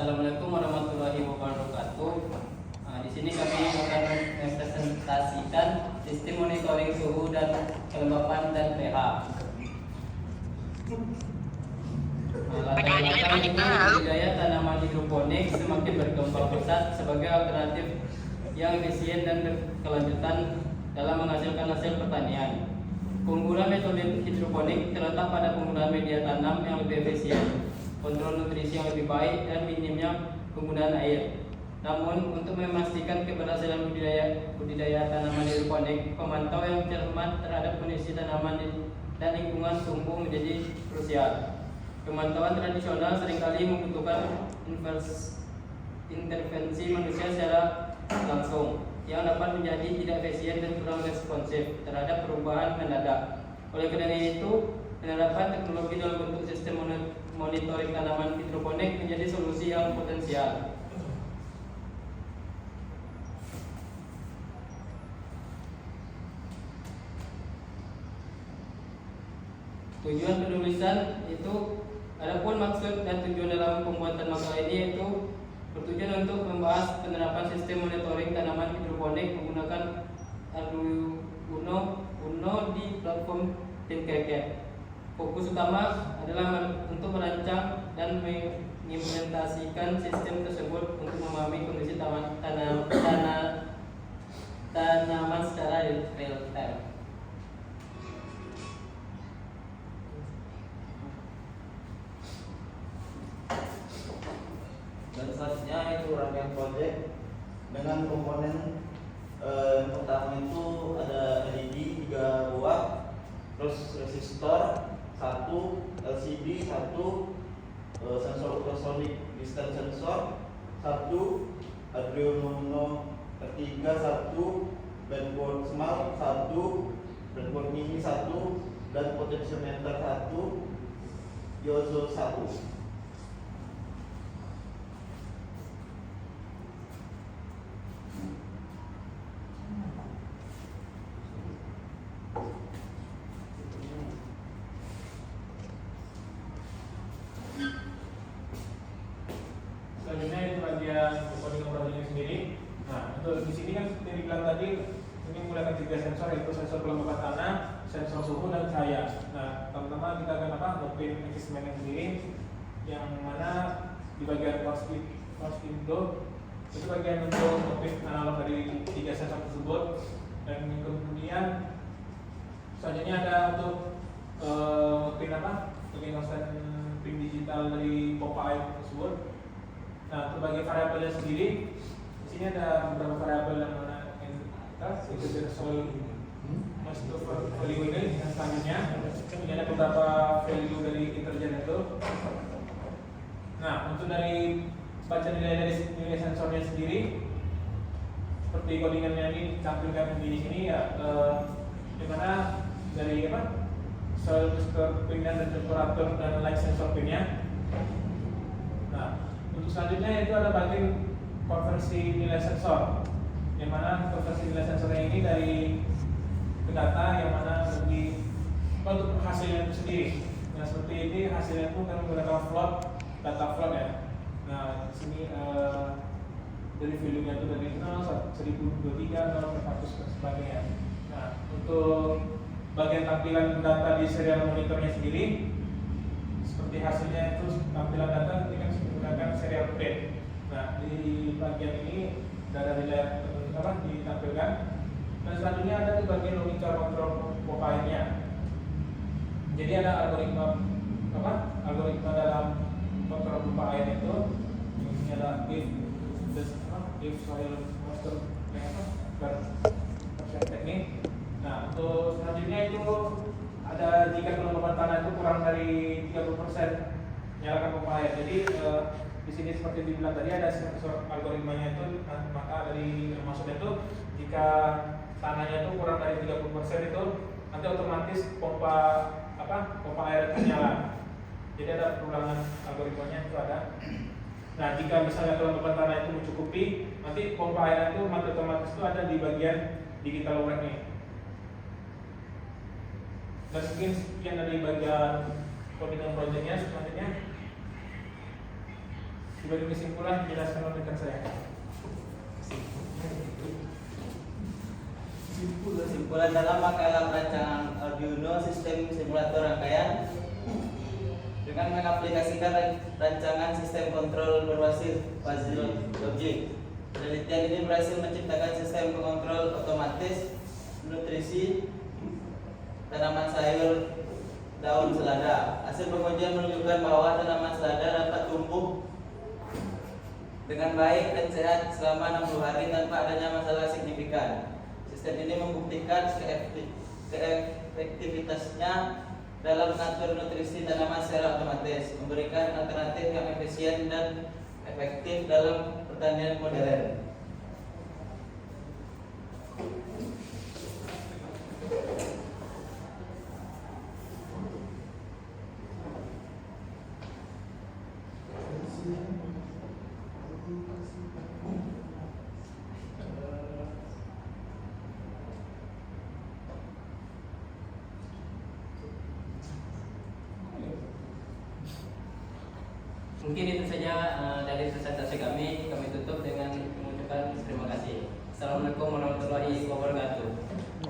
Assalamualaikum warahmatullahi wabarakatuh. Di sini kami akan mempresentasikan sistem monitoring suhu dan kelembapan dan pH. Latar belakang itu budidaya tanaman hidroponik semakin berkembang pesat sebagai alternatif yang efisien dan berkelanjutan dalam menghasilkan hasil pertanian. Keunggulan metode hidroponik terletak pada penggunaan media tanam yang lebih efisien, kontrol nutrisi yang lebih baik, dan minimnya penggunaan air. Namun, untuk memastikan keberhasilan budidaya tanaman hidroponik, pemantau yang cermat terhadap kondisi tanaman dan lingkungan tumbuh menjadi krusial. Pemantauan tradisional seringkali membutuhkan intervensi manusia secara langsung, yang dapat menjadi tidak efisien dan kurang responsif terhadap perubahan mendadak. Oleh karena itu, penerapan teknologi dalam bentuk sistem monitoring tanaman hidroponik menjadi solusi yang potensial. Tujuan penulisan itu, adapun maksud dan tujuan dalam pembuatan makalah ini yaitu bertujuan untuk membahas penerapan sistem monitoring tanaman hidroponik menggunakan Arduino Uno di platform Tinkercad. Fokus utama adalah untuk merancang dan mengimplementasikan sistem tersebut untuk memahami kondisi tanaman secara real time. Dan selanjutnya itu rangkaian proyek dengan komponen yang pertama itu ada LED 3 watt, terus resistor 1, LCD 1, sensor ultrasonic distance sensor 1, Arduino Uno R3 1, breadboard smart 1, breadboard mini 1, dan potentiometer 1, Yozo 1. Selanjutnya itu bagian coding operasinya sendiri. Nah, untuk di sini kan seperti dibilang tadi, ini menggunakan 3 sensor, yaitu sensor kelembapan tanah, sensor suhu, dan cahaya. Nah, pertama kita akan nge-print assessment sendiri, yang mana di bagian cost window itu bagian untuk nge-print analog dari 3 sensor tersebut, dan kemudian selanjutnya ada untuk nge-print bagian constant print digital dari pompa air tersebut. Nah, untuk bagian variabelnya sendiri, di sini ada beberapa variabel yang mana kita itu soal master value ini. Dan selanjutnya ini ada beberapa value dari integer itu. Nah, untuk dari baca nilai dari nilai sensornya sendiri, seperti codingannya ini ditampilkan di sini ya, dimana dari soil pin dan temperatur dan light sensor pinnya. Nah, untuk selanjutnya itu ada bagian konversi nilai sensor, yang mana konversi nilai sensornya ini dari ke data yang mana untuk hasilnya itu sendiri. Nah, seperti ini hasilnya itu kan menggunakan data float ya. Nah, di sini dari value-nya itu dari 0, 1023, 0, 100 dan sebagainya. Nah, untuk bagian tampilan data di serial monitornya sendiri, seperti hasilnya itu tampilan data ini kan menggunakan serial print. Nah, di bagian ini ada nilai ditampilkan. Dan selanjutnya ada di bagian logika kontrol profile-nya. Jadi ada algoritma dalam kontrol profile itu. Ini ada if soil moisture teknik. Nah, untuk selanjutnya itu ada jika kelembapan tanah itu kurang dari 30%, nyalakan pompa air. Jadi di sini seperti dibilang tadi ada sensor algoritmanya itu, maka dari maksudnya itu jika tanahnya itu kurang dari 30% itu nanti otomatis pompa air itu nyala. Jadi ada perulangan algoritmanya itu ada. Nah, jika misalnya kelembapan tanah itu mencukupi, nanti pompa air itu otomatis itu ada di bagian digital log nih. Dan sekian dari bagian codingan projectnya. Selanjutnya Dibanding kesimpulan jelaskan oleh rekan saya. Kesimpulan dalam makalah perancangan Arduino sistem simulator rangkaian dengan mengaplikasikan rancangan sistem kontrol berbasis fuzzy logic. Penelitian ini berhasil menciptakan sistem pengontrol otomatis nutrisi tanaman sayur daun selada. Hasil pengujian menunjukkan bahwa tanaman selada dapat tumbuh dengan baik dan sehat selama 60 hari tanpa adanya masalah signifikan. Sistem ini membuktikan keefektivitasnya dalam mengatur nutrisi tanaman secara otomatis, memberikan alternatif yang efisien dan efektif dalam pertanian modern. Mungkin itu saja dari presentasi kami tutup dengan mengucapkan terima kasih. Assalamualaikum warahmatullahi wabarakatuh.